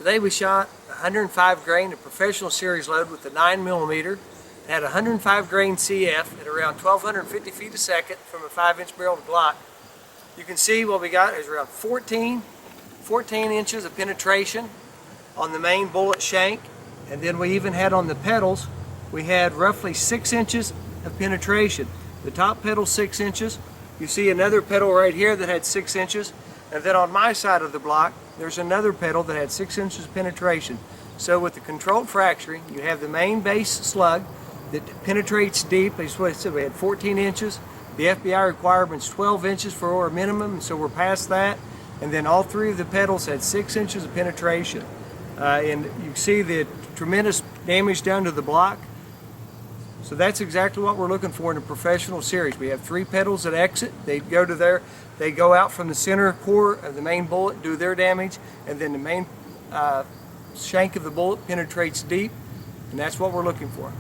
Today we shot 105 grain, a professional series load with the 9mm. It had 105 grain CF at around 1,250 feet a second from a 5-inch barreled Glock. You can see what we got is around 14 inches of penetration on the main bullet shank, and then we even had on the pedals, we had roughly 6 inches of penetration. The top pedal 6 inches. You see another pedal right here that had 6 inches, and then on my side of the block there's another pedal that had 6 inches of penetration. So with the controlled fracturing, you have the main base slug that penetrates deep. That's what I said, we had 14 inches. The FBI requirement's 12 inches for our minimum, and so we're past that. And then all three of the pedals had 6 inches of penetration. And you see the tremendous damage done to the block. So that's exactly what we're looking for in a professional series. We have 3 pedals that exit. They go out from the center core of the main bullet, do their damage, and then the main shank of the bullet penetrates deep, and that's what we're looking for.